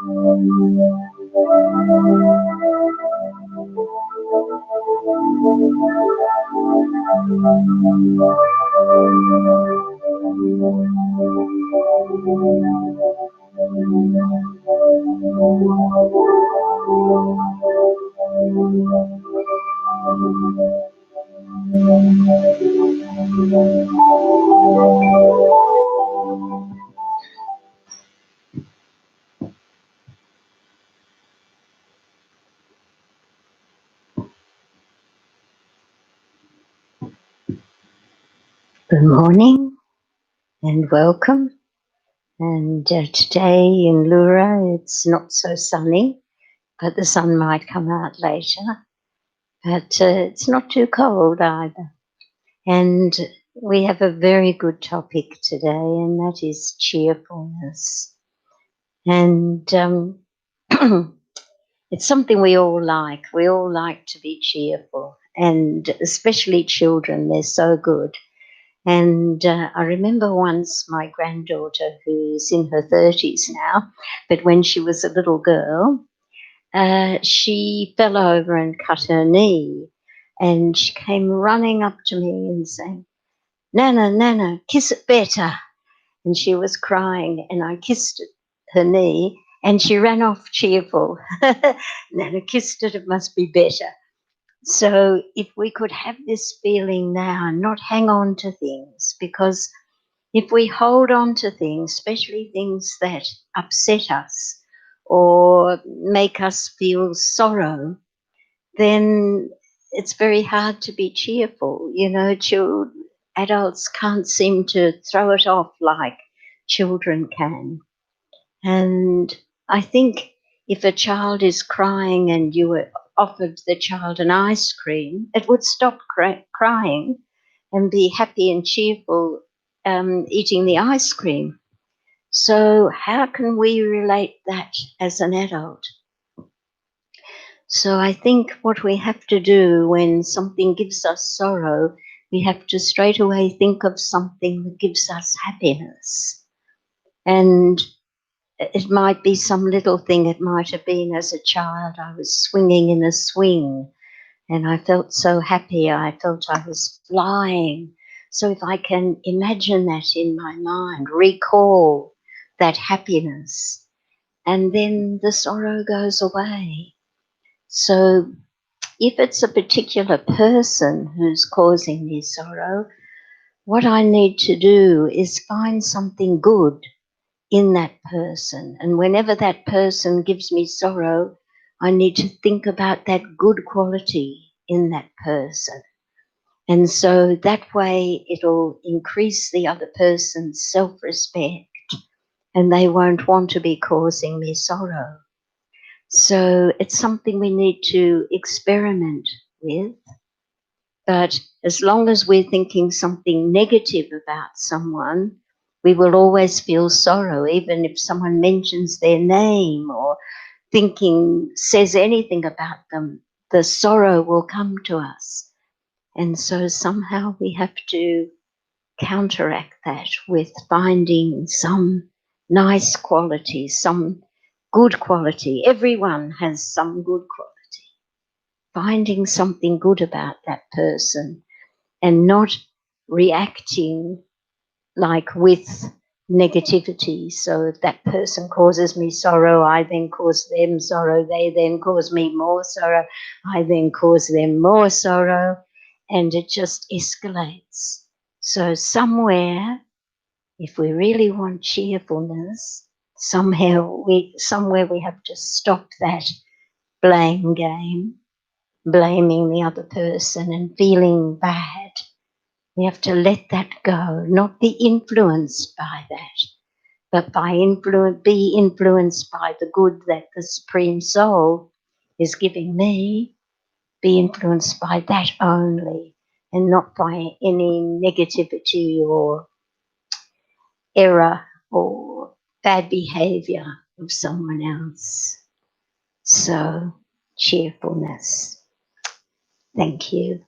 Good morning and welcome. And today in Lura it's not so sunny, but the sun might come out later. But it's not too cold either. And we have a very good topic today, and that is cheerfulness. And it's something we all like. We all like to be cheerful, and especially children, they're so good. And I remember once my granddaughter, who's in her 30s now, but when she was a little girl, she fell over and cut her knee. And she came running up to me and saying, "Nana, Nana, kiss it better." And she was crying, and I kissed her knee, and she ran off cheerful. "Nana kissed it, it must be better." So if we could have this feeling now and not hang on to things, because if we hold on to things, especially things that upset us or make us feel sorrow, then it's very hard to be cheerful. You know, adults can't seem to throw it off like children can. And I think if a child is crying and you were offered the child an ice cream, it would stop crying and be happy and cheerful eating the ice cream. So how can we relate that as an adult? So I think what we have to do when something gives us sorrow, we have to straight away think of something that gives us happiness. And it might be some little thing. It might have been as a child I was swinging in a swing and I felt so happy. I felt I was flying. So if I can imagine that in my mind, recall that happiness, and then the sorrow goes away. So if it's a particular person who's causing me sorrow, what I need to do is find something good in that person. And whenever that person gives me sorrow, I need to think about that good quality in that person. And so that way it'll increase the other person's self-respect and they won't want to be causing me sorrow. So it's something we need to experiment with. But as long as we're thinking something negative about someone, we will always feel sorrow, even if someone mentions their name or says anything about them, the sorrow will come to us. And so somehow we have to counteract that with finding some nice quality, some good quality. Everyone has some good quality. Finding something good about that person and not reacting like with negativity. So if that person causes me sorrow, I then cause them sorrow. They then cause me more sorrow. I then cause them more sorrow. And it just escalates. So somewhere, if we really want cheerfulness, somewhere we have to stop that blame game, blaming the other person and feeling bad. We have to let that go, not be influenced by that, but be influenced by the good that the Supreme Soul is giving me, be influenced by that only, and not by any negativity or error or bad behavior of someone else. So, cheerfulness. Thank you.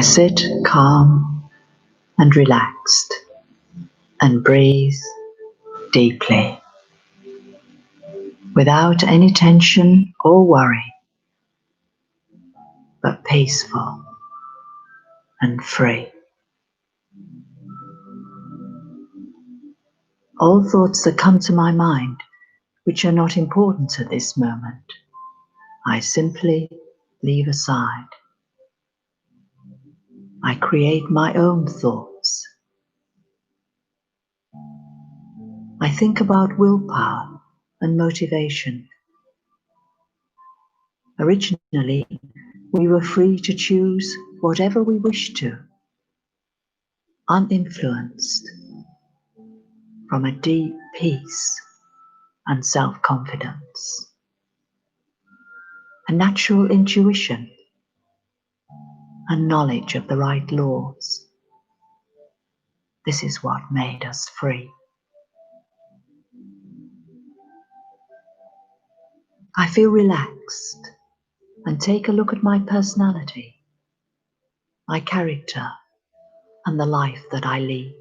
sit calm and relaxed and breathe deeply without any tension or worry, but peaceful and free. All thoughts that come to my mind which are not important at this moment, I simply leave aside. I create my own thoughts. I think about willpower and motivation. Originally, we were free to choose whatever we wished to, uninfluenced, from a deep peace and self-confidence, a natural intuition and knowledge of the right laws. This is what made us free. I feel relaxed and take a look at my personality, my character, and the life that I lead.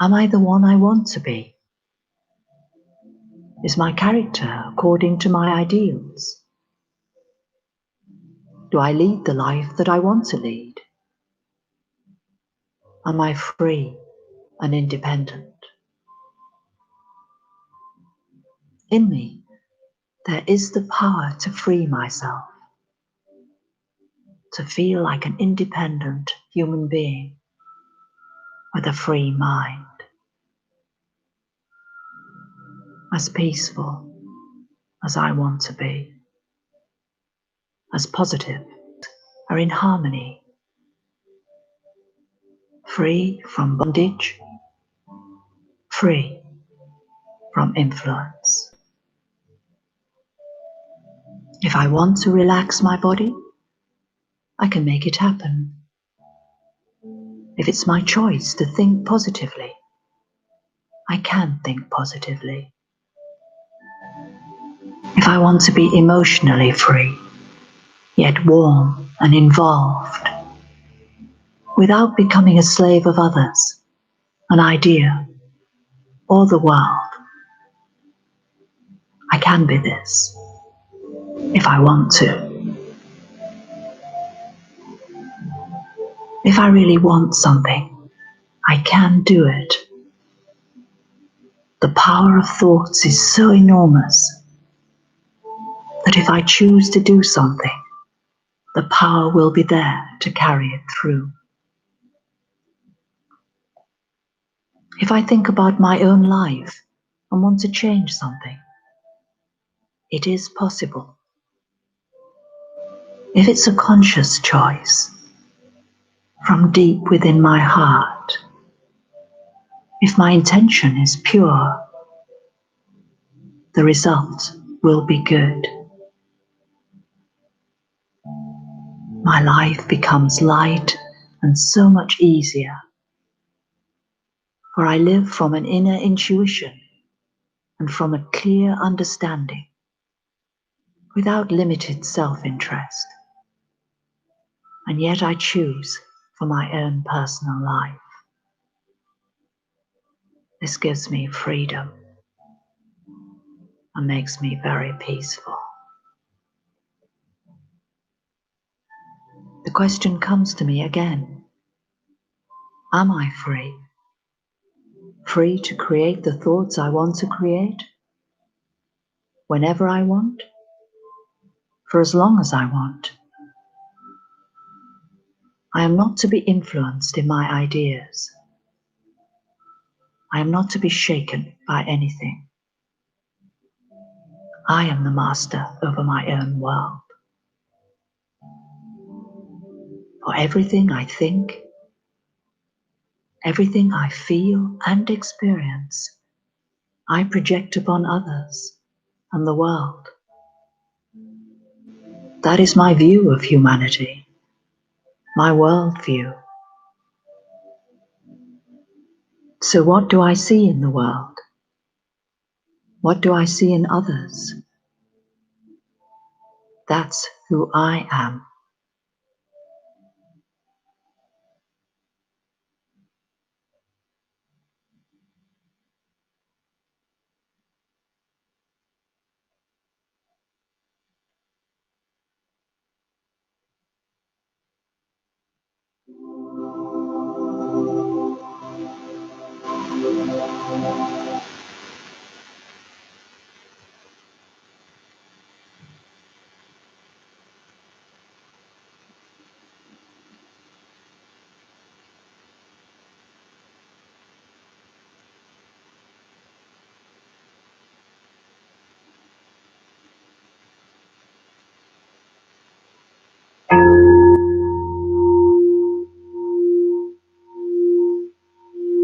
Am I the one I want to be? Is my character according to my ideals? Do I lead the life that I want to lead? Am I free and independent? In me, there is the power to free myself, to feel like an independent human being with a free mind, as peaceful as I want to be, as positive or in harmony, free from bondage, free from influence. If I want to relax my body, I can make it happen. If it's my choice to think positively, I can think positively. If I want to be emotionally free, yet warm and involved, without becoming a slave of others, an idea, or the world, I can be this, if I want to. If I really want something, I can do it. The power of thoughts is so enormous that if I choose to do something, the power will be there to carry it through. If I think about my own life and want to change something, it is possible. If it's a conscious choice from deep within my heart, if my intention is pure, the result will be good. My life becomes light and so much easier, for I live from an inner intuition and from a clear understanding, without limited self-interest. And yet I choose for my own personal life. This gives me freedom and makes me very peaceful. The question comes to me again. Am I free? Free to create the thoughts I want to create? Whenever I want? For as long as I want? I am not to be influenced in my ideas. I am not to be shaken by anything. I am the master over my own world. For everything I think, everything I feel and experience, I project upon others and the world. That is my view of humanity, my worldview. So what do I see in the world? What do I see in others? That's who I am.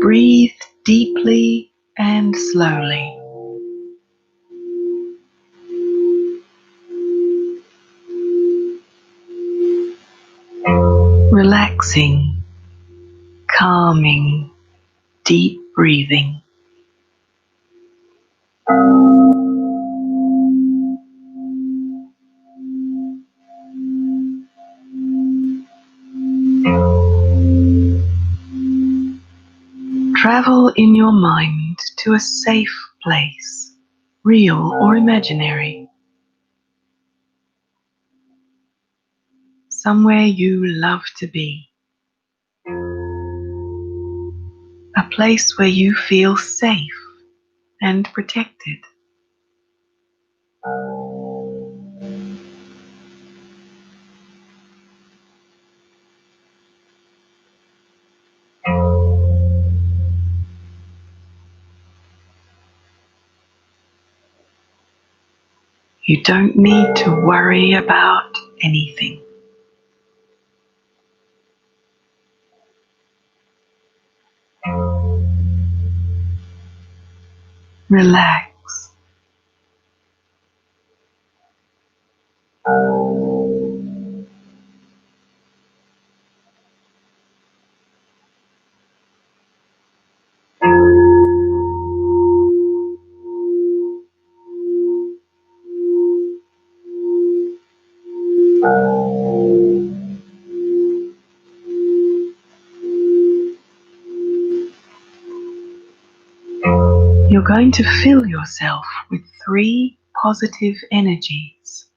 Breathe deeply and slowly. Relaxing, calming, deep breathing. Travel in your mind to a safe place, real or imaginary, somewhere you love to be, a place where you feel safe and protected. You don't need to worry about anything. Relax. You're going to fill yourself with 3 positive energies: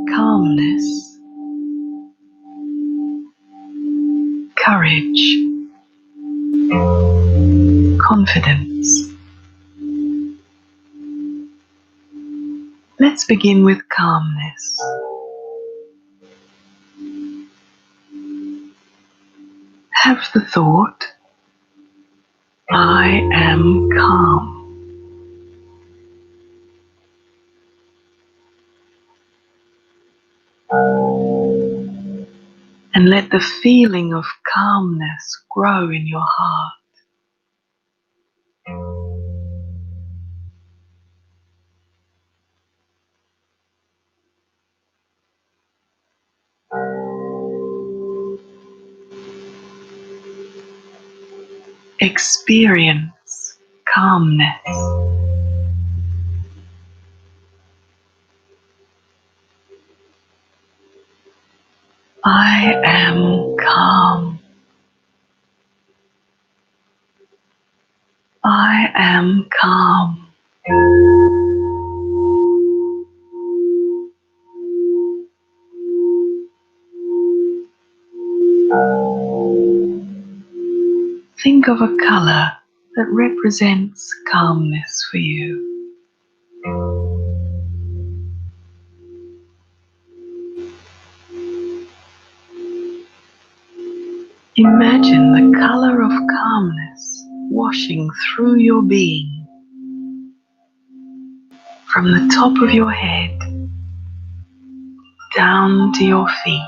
calmness, courage, confidence. Let's begin with calmness. Have the thought, I am calm. And let the feeling of calmness grow in your heart. Experience calmness. I am calm. I am calm. Think of a color that represents calmness for you. Imagine the color of calmness washing through your being, from the top of your head down to your feet,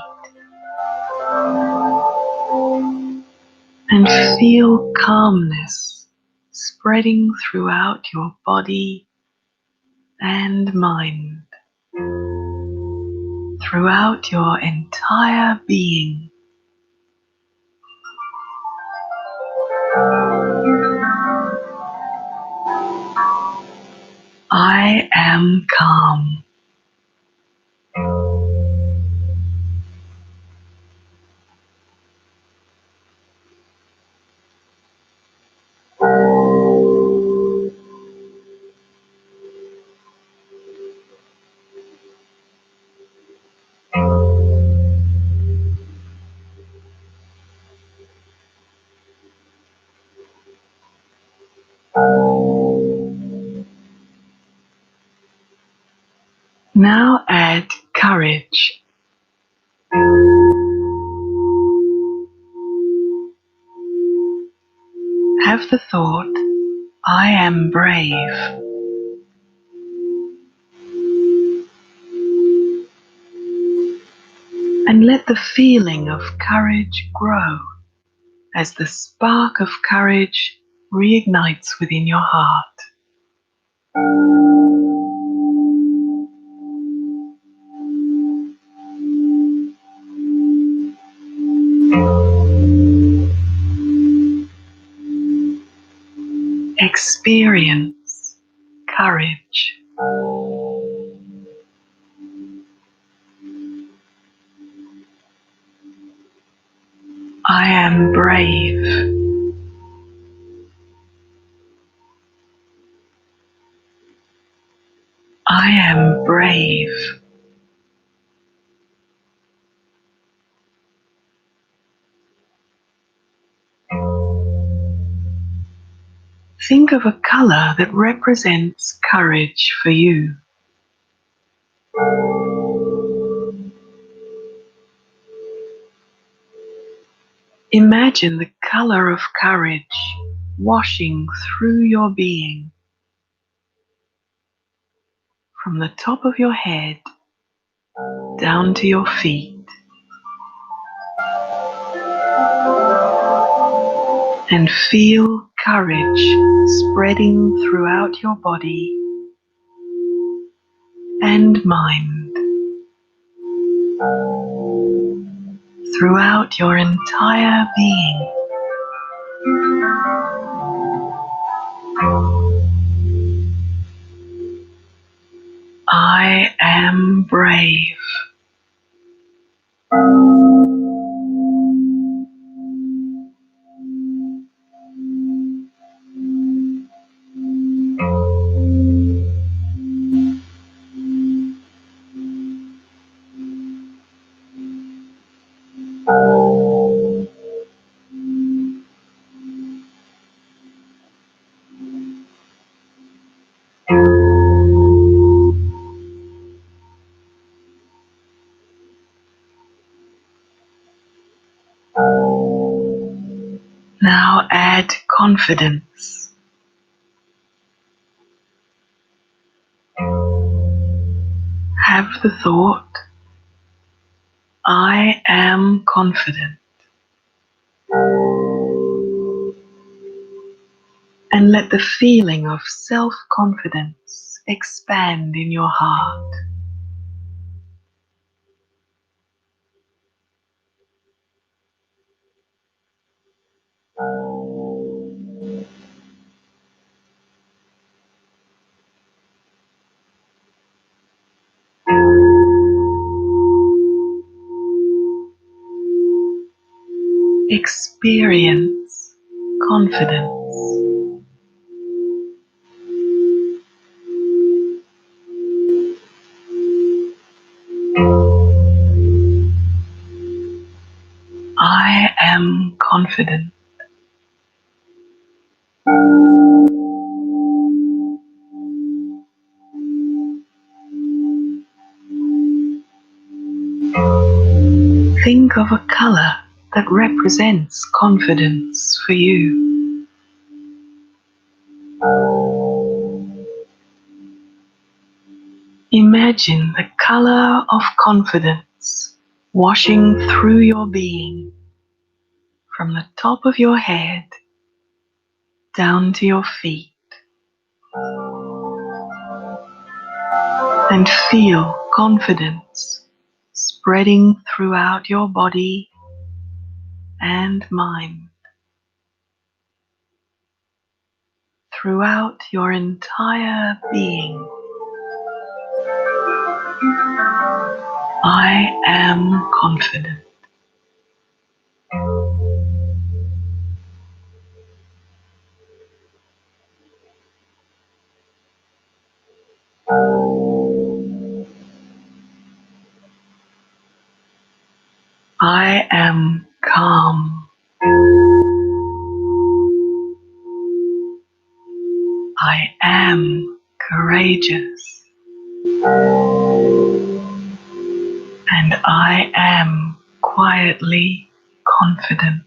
and feel calmness spreading throughout your body and mind, throughout your entire being. I am calm. Have the thought, I am brave. And let the feeling of courage grow as the spark of courage reignites within your heart. Experience courage. I am brave. I am brave. Think of a color that represents courage for you. Imagine the color of courage washing through your being, from the top of your head down to your feet. And feel courage spreading throughout your body and mind, throughout your entire being. I am brave. Now add confidence. Have the thought, I am confident. And let the feeling of self-confidence expand in your heart. Experience confidence. I am confident. Think of a color that represents confidence for you. Imagine the color of confidence washing through your being, from the top of your head down to your feet. And feel confidence spreading throughout your body and mind, throughout your entire being. I am confident. I am calm. I am courageous. And I am quietly confident.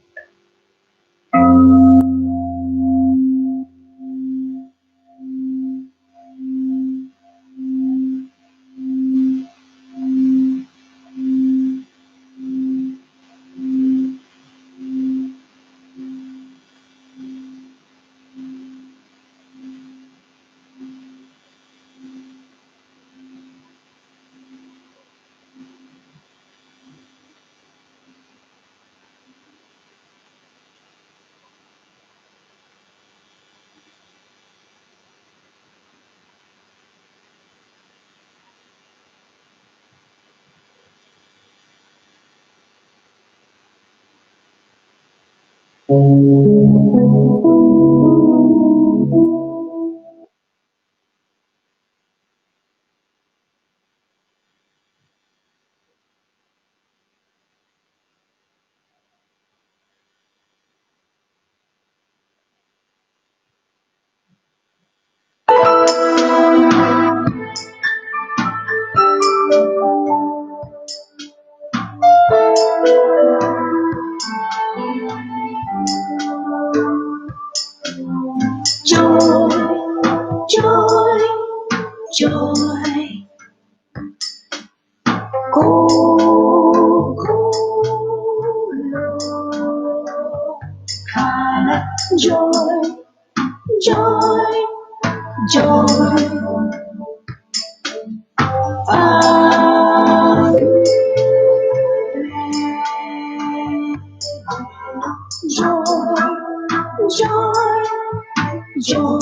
Joy, joy, joy. Go, go, Kara. Joy, joy, joy. Ah, joy, joy, joy.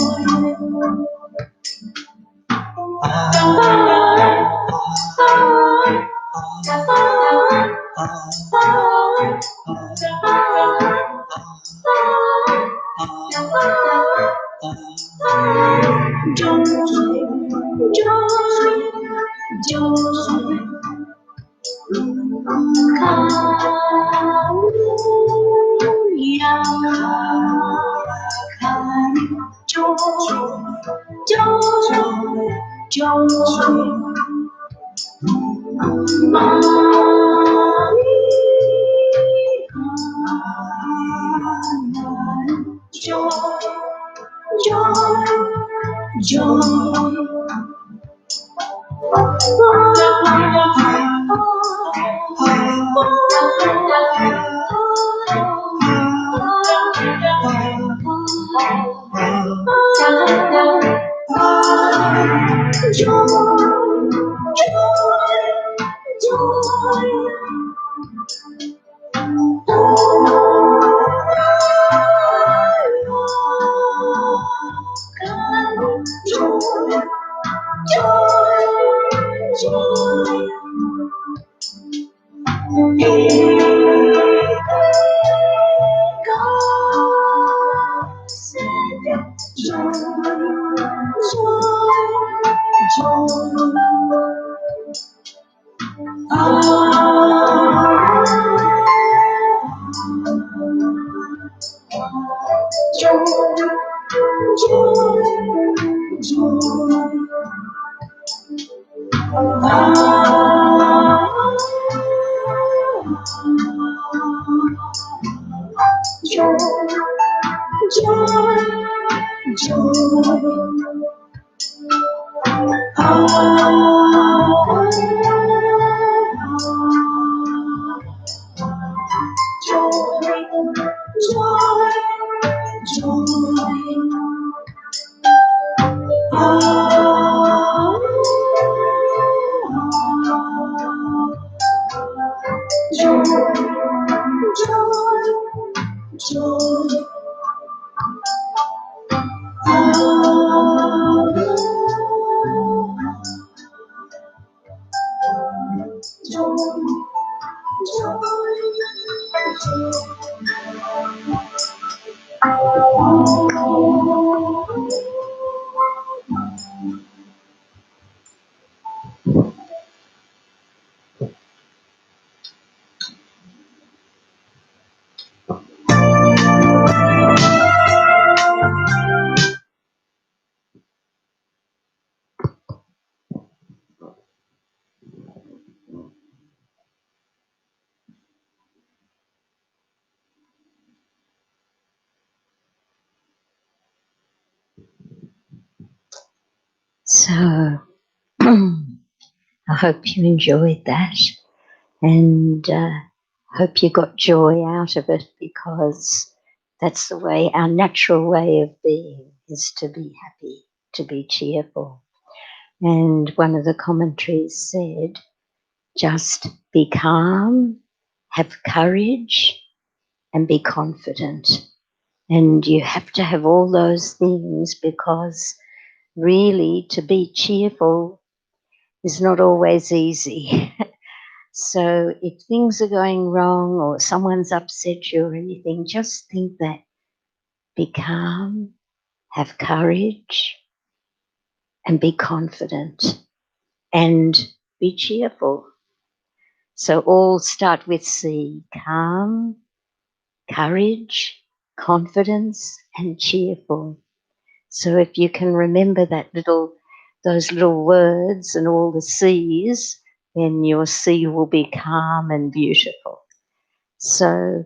Joy, joy, joy. So I hope you enjoyed that, and hope you got joy out of it, because that's the way, our natural way of being is to be happy, to be cheerful. And one of the commentaries said, just be calm, have courage, and be confident. And you have to have all those things, because really to be cheerful is not always easy. So if things are going wrong or someone's upset you or anything, just think that. Be calm, have courage, and be confident, and be cheerful. So all start with C: calm, courage, confidence, and cheerful. So if you can remember those little words and all the C's, then your C will be calm and beautiful. So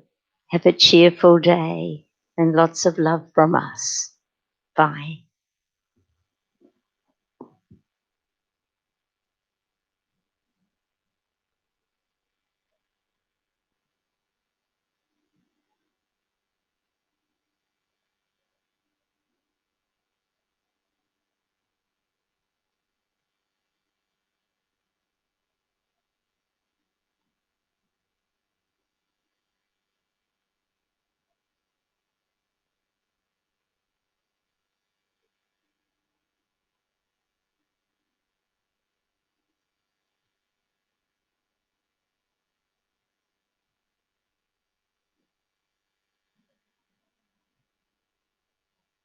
have a cheerful day and lots of love from us. Bye.